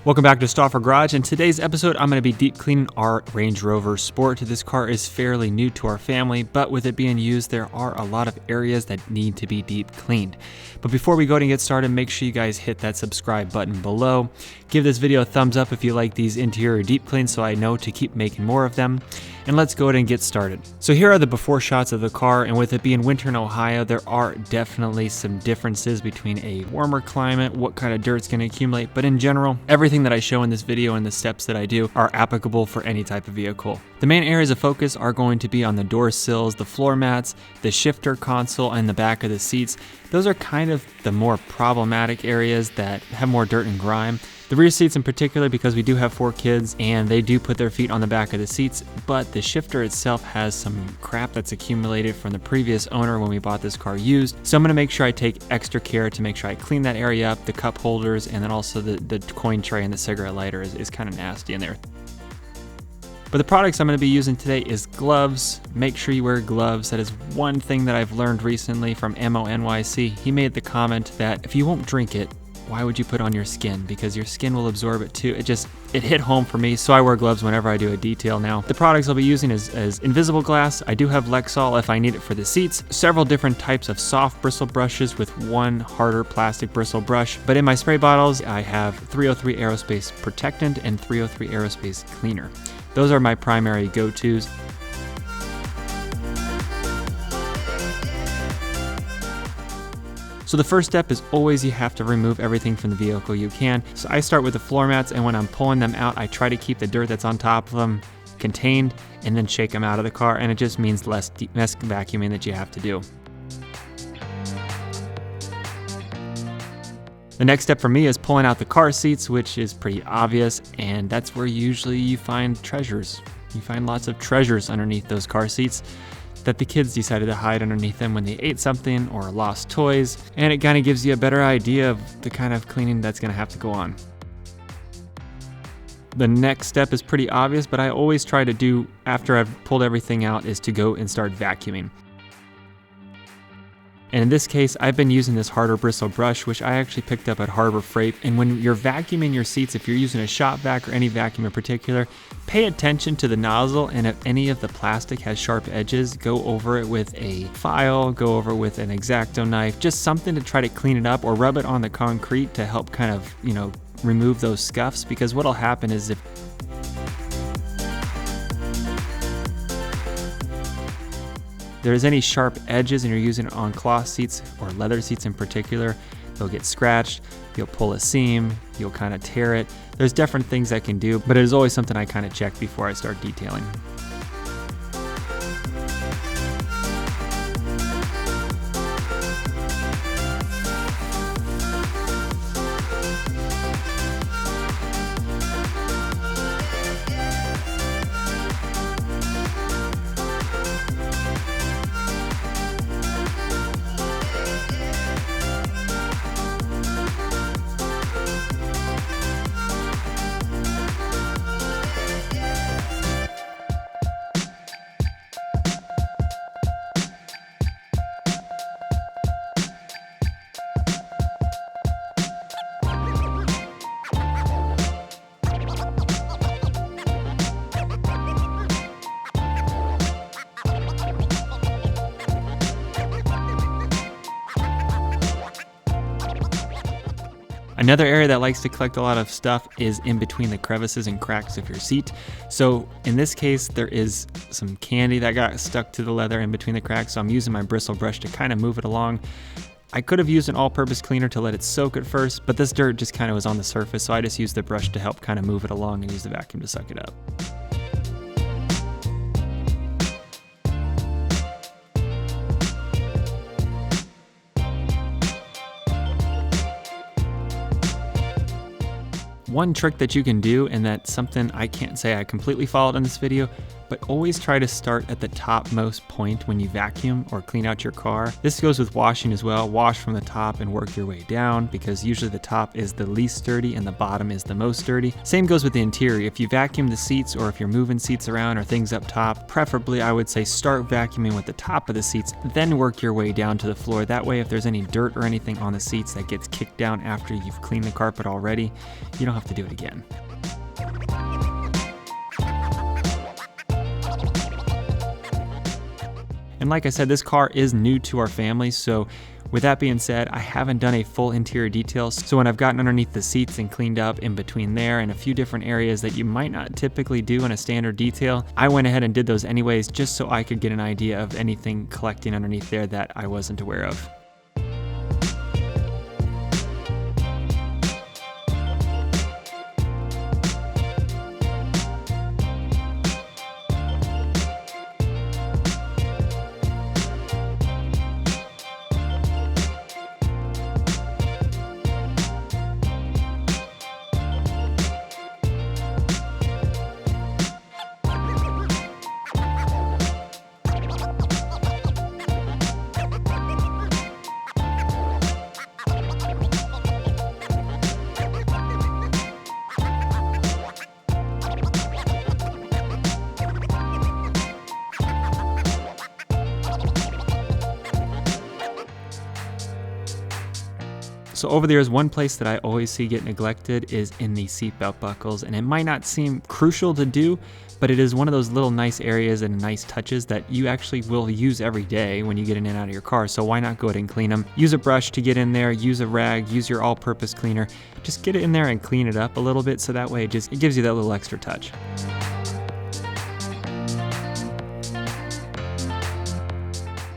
Welcome back to Stauffer Garage. In today's episode, I'm going to be deep cleaning our Range Rover Sport. This car is fairly new to our family, but with it being used, there are a lot of areas that need to be deep cleaned. But before we go and get started, make sure you guys hit that subscribe button below. Give this video a thumbs up if you like these interior deep cleans so I know to keep making more of them. And let's go ahead and get started. So here are the before shots of the car, and with it being winter in Ohio, there are definitely some differences between a warmer climate, what kind of dirt's going to accumulate, but in general, everything that I show in this video and the steps that I do are applicable for any type of vehicle. The main areas of focus are going to be on the door sills, the floor mats, the shifter console, and the back of the seats. Those are kind of the more problematic areas that have more dirt and grime. The rear seats in particular, because we do have 4 kids and they do put their feet on the back of the seats, but the shifter itself has some crap that's accumulated from the previous owner when we bought this car used. So I'm going to make sure I take extra care to make sure I clean that area up, the cup holders, and then also the coin tray and the cigarette lighter is kind of nasty in there. But the products I'm going to be using today is gloves. Make sure you wear gloves. That is one thing that I've learned recently from Mo NYC. He made the comment that if you won't drink it, why would you put on your skin? Because your skin will absorb it too. It hit home for me, so I wear gloves whenever I do a detail now. The products I'll be using is invisible glass. I do have Lexol if I need it for the seats. Several different types of soft bristle brushes with one harder plastic bristle brush. But in my spray bottles, I have 303 aerospace protectant and 303 aerospace cleaner. Those are my primary go-tos. So the first step is always you have to remove everything from the vehicle you can. So I start with the floor mats, and when I'm pulling them out, I try to keep the dirt that's on top of them contained and then shake them out of the car, and it just means less vacuuming that you have to do. The next step for me is pulling out the car seats, which is pretty obvious, and that's where usually you find treasures. You find lots of treasures underneath those car seats that the kids decided to hide underneath them when they ate something or lost toys, and it kind of gives you a better idea of the kind of cleaning that's going to have to go on. The next step is pretty obvious, but I always try to do after I've pulled everything out is to go and start vacuuming. And in this case, I've been using this harder bristle brush, which I actually picked up at Harbor Freight. And when you're vacuuming your seats, if you're using a shop vac or any vacuum in particular, pay attention to the nozzle, and if any of the plastic has sharp edges, go over it with a file, go over it with an X-Acto knife, just something to try to clean it up, or rub it on the concrete to help kind of, remove those scuffs, because what'll happen is if there's any sharp edges and you're using it on cloth seats or leather seats in particular, they'll get scratched, you'll pull a seam, you'll kind of tear it. There's different things that can do, but it is always something I kind of check before I start detailing. Another area that likes to collect a lot of stuff is in between the crevices and cracks of your seat. So in this case, there is some candy that got stuck to the leather in between the cracks, so I'm using my bristle brush to kind of move it along. I could have used an all-purpose cleaner to let it soak at first, but this dirt just kind of was on the surface, so I just used the brush to help kind of move it along and use the vacuum to suck it up. One trick that you can do, and that's something I can't say I completely followed in this video, but always try to start at the topmost point when you vacuum or clean out your car. This goes with washing as well. Wash from the top and work your way down, because usually the top is the least dirty and the bottom is the most dirty. Same goes with the interior. If you vacuum the seats, or if you're moving seats around or things up top, preferably I would say start vacuuming with the top of the seats, then work your way down to the floor. That way, if there's any dirt or anything on the seats that gets kicked down after you've cleaned the carpet already, you don't have to do it again. And like I said, this car is new to our family, so with that being said, I haven't done a full interior detail. So when I've gotten underneath the seats and cleaned up in between there and a few different areas that you might not typically do in a standard detail, I went ahead and did those anyways, just so I could get an idea of anything collecting underneath there that I wasn't aware of. So over there is one place that I always see get neglected is in the seatbelt buckles, and it might not seem crucial to do, but it is one of those little nice areas and nice touches that you actually will use every day when you get in and out of your car. So why not go ahead and clean them? Use a brush to get in there, use a rag, use your all-purpose cleaner. Just get it in there and clean it up a little bit, so that way it gives you that little extra touch.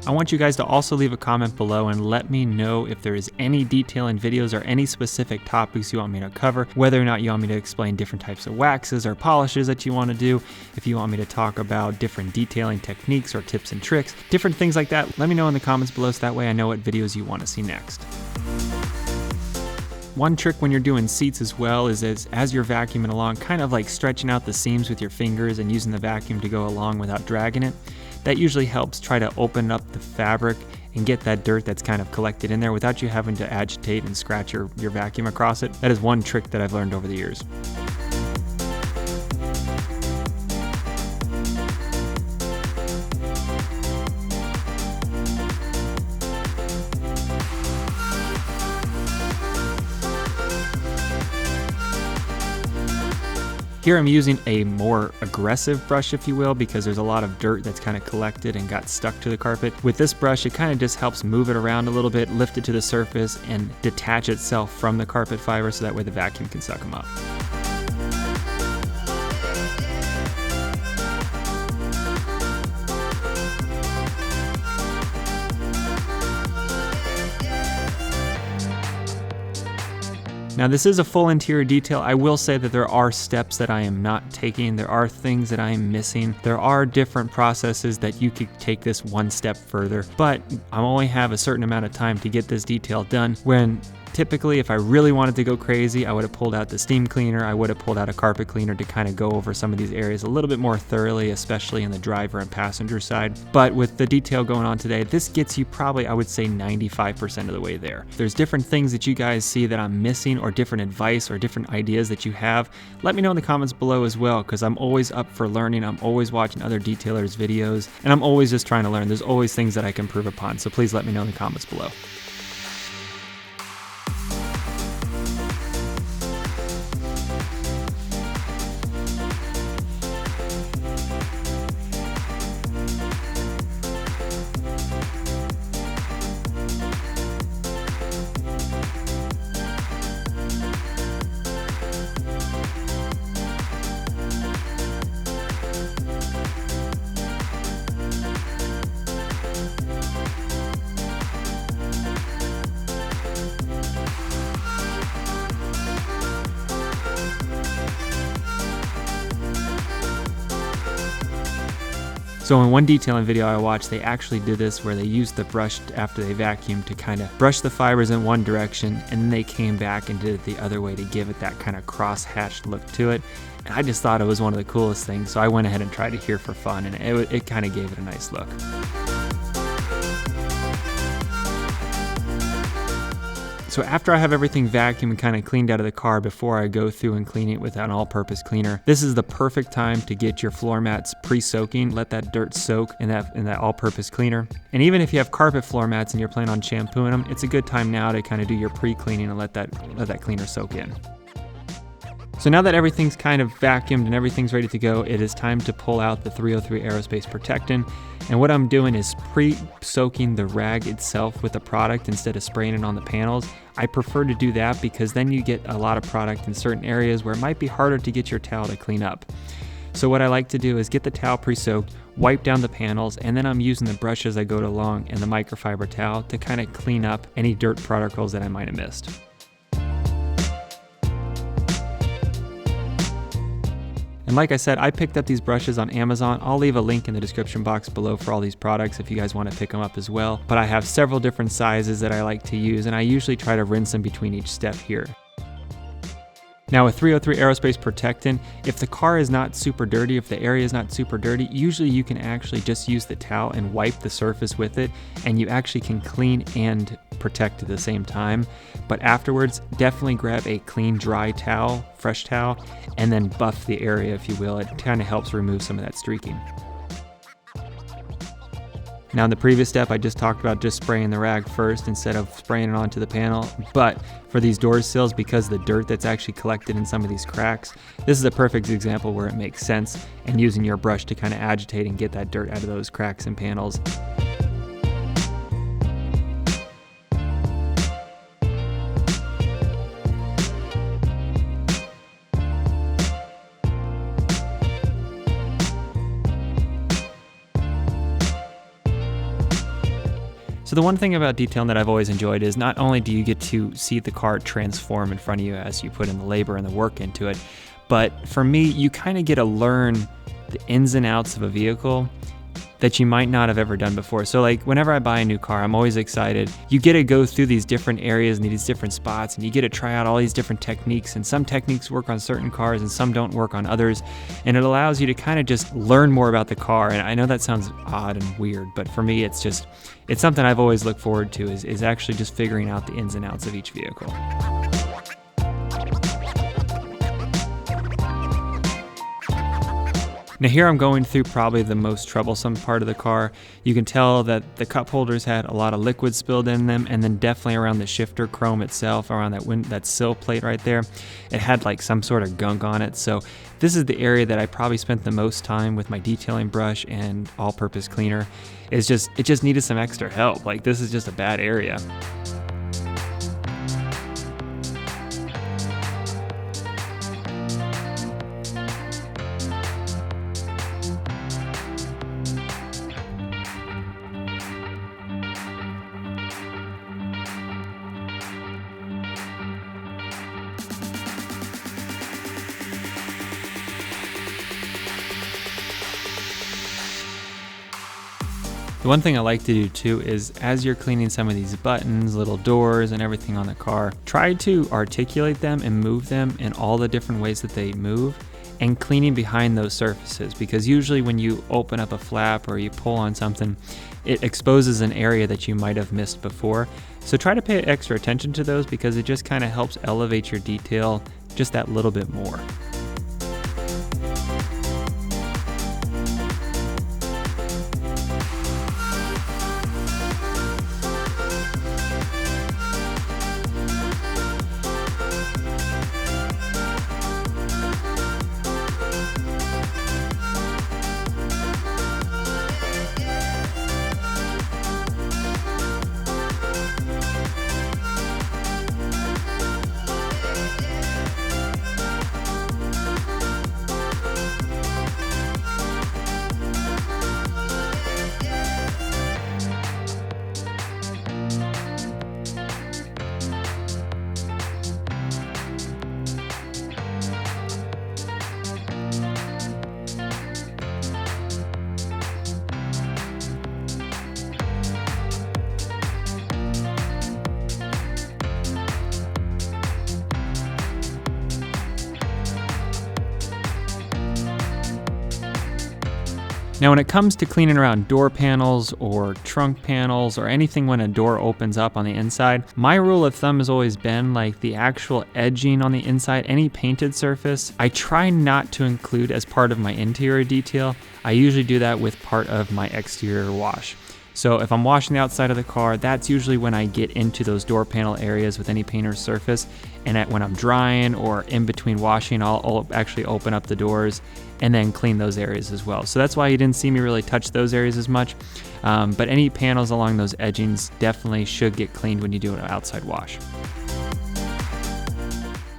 I want you guys to also leave a comment below and let me know if there is any detail in videos or any specific topics you want me to cover, whether or not you want me to explain different types of waxes or polishes that you want to do, if you want me to talk about different detailing techniques or tips and tricks, different things like that. Let me know in the comments below, so that way I know what videos you want to see next. One trick when you're doing seats as well is as you're vacuuming along, kind of like stretching out the seams with your fingers and using the vacuum to go along without dragging it. That usually helps try to open up the fabric and get that dirt that's kind of collected in there without you having to agitate and scratch your vacuum across it. That is one trick that I've learned over the years. Here I'm using a more aggressive brush, if you will, because there's a lot of dirt that's kind of collected and got stuck to the carpet. With this brush, it kind of just helps move it around a little bit, lift it to the surface, and detach itself from the carpet fiber, so that way the vacuum can suck them up. Now this is a full interior detail. I will say that there are steps that I am not taking. There are things that I am missing. There are different processes that you could take this one step further, but I only have a certain amount of time to get this detail done, when typically, if I really wanted to go crazy, I would have pulled out the steam cleaner, I would have pulled out a carpet cleaner to kind of go over some of these areas a little bit more thoroughly, especially in the driver and passenger side. But with the detail going on today, this gets you probably, I would say, 95% of the way there. If there's different things that you guys see that I'm missing, or different advice or different ideas that you have, let me know in the comments below as well, because I'm always up for learning. I'm always watching other detailers' videos, and I'm always just trying to learn. There's always things that I can improve upon, so please let me know in the comments below. So in one detailing video I watched, they actually did this where they used the brush after they vacuumed to kind of brush the fibers in one direction, and then they came back and did it the other way to give it that kind of cross-hatched look to it. And I just thought it was one of the coolest things, so I went ahead and tried it here for fun, and it kind of gave it a nice look. So after I have everything vacuumed and kind of cleaned out of the car before I go through and clean it with an all-purpose cleaner, this is the perfect time to get your floor mats pre-soaking. Let that dirt soak in that all-purpose cleaner. And even if you have carpet floor mats and you're planning on shampooing them, it's a good time now to kind of do your pre-cleaning and let that cleaner soak in. So now that everything's kind of vacuumed and everything's ready to go, it is time to pull out the 303 aerospace protectant. And what I'm doing is pre-soaking the rag itself with the product instead of spraying it on the panels. I prefer to do that because then you get a lot of product in certain areas where it might be harder to get your towel to clean up. So what I like to do is get the towel pre-soaked, wipe down the panels, and then I'm using the brush as I go along and the microfiber towel to kind of clean up any dirt particles that I might have missed. And like I said, I picked up these brushes on Amazon. I'll leave a link in the description box below for all these products if you guys want to pick them up as well. But I have several different sizes that I like to use, and I usually try to rinse them between each step here. Now with 303 aerospace protectant, if the car is not super dirty, if the area is not super dirty, usually you can actually just use the towel and wipe the surface with it, and you actually can clean and protect at the same time. But afterwards, definitely grab a clean, dry towel, fresh towel, and then buff the area, if you will. It kind of helps remove some of that streaking. Now in the previous step, I just talked about just spraying the rag first instead of spraying it onto the panel. But for these door sills, because of the dirt that's actually collected in some of these cracks, this is a perfect example where it makes sense, and using your brush to kind of agitate and get that dirt out of those cracks and panels. So the one thing about detailing that I've always enjoyed is not only do you get to see the car transform in front of you as you put in the labor and the work into it, but for me, you kind of get to learn the ins and outs of a vehicle that you might not have ever done before. So like whenever I buy a new car, I'm always excited. You get to go through these different areas and these different spots, and you get to try out all these different techniques, and some techniques work on certain cars and some don't work on others. And it allows you to kind of just learn more about the car. And I know that sounds odd and weird, but for me, it's something I've always looked forward to is actually just figuring out the ins and outs of each vehicle. Now here I'm going through probably the most troublesome part of the car. You can tell that the cup holders had a lot of liquid spilled in them, and then definitely around the shifter chrome itself, around that sill plate right there, it had like some sort of gunk on it. So this is the area that I probably spent the most time with my detailing brush and all-purpose cleaner. It just needed some extra help. Like this is just a bad area. The one thing I like to do too is as you're cleaning some of these buttons, little doors, and everything on the car, try to articulate them and move them in all the different ways that they move, and cleaning behind those surfaces, because usually when you open up a flap or you pull on something, it exposes an area that you might have missed before. So try to pay extra attention to those, because it just kind of helps elevate your detail just that little bit more. Now when it comes to cleaning around door panels or trunk panels or anything when a door opens up on the inside, my rule of thumb has always been like the actual edging on the inside, any painted surface, I try not to include as part of my interior detail. I usually do that with part of my exterior wash. So if I'm washing the outside of the car, that's usually when I get into those door panel areas with any paint or surface. And when I'm drying or in between washing, I'll actually open up the doors and then clean those areas as well. So that's why you didn't see me really touch those areas as much. But any panels along those edgings definitely should get cleaned when you do an outside wash.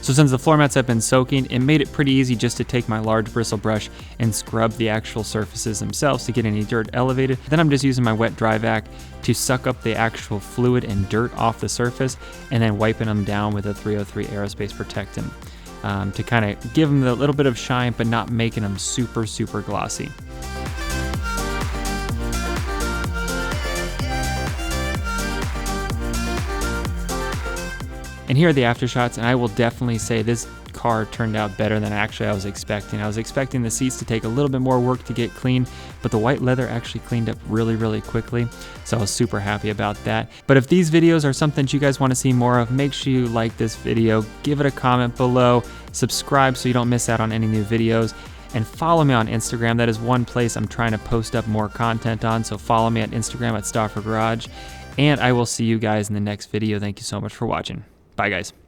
So since the floor mats have been soaking, it made it pretty easy just to take my large bristle brush and scrub the actual surfaces themselves to get any dirt elevated. Then I'm just using my wet dry vac to suck up the actual fluid and dirt off the surface and then wiping them down with a 303 aerospace protectant to kind of give them a little bit of shine but not making them super glossy. And here are the after shots, and I will definitely say this car turned out better than actually I was expecting. I was expecting the seats to take a little bit more work to get clean, but the white leather actually cleaned up really quickly, so I was super happy about that. But if these videos are something that you guys want to see more of, make sure you like this video, give it a comment below, subscribe so you don't miss out on any new videos, and follow me on Instagram. That is one place I'm trying to post up more content on, so follow me at Instagram at Stauffer Garage, and I will see you guys in the next video. Thank you so much for watching. Bye, guys.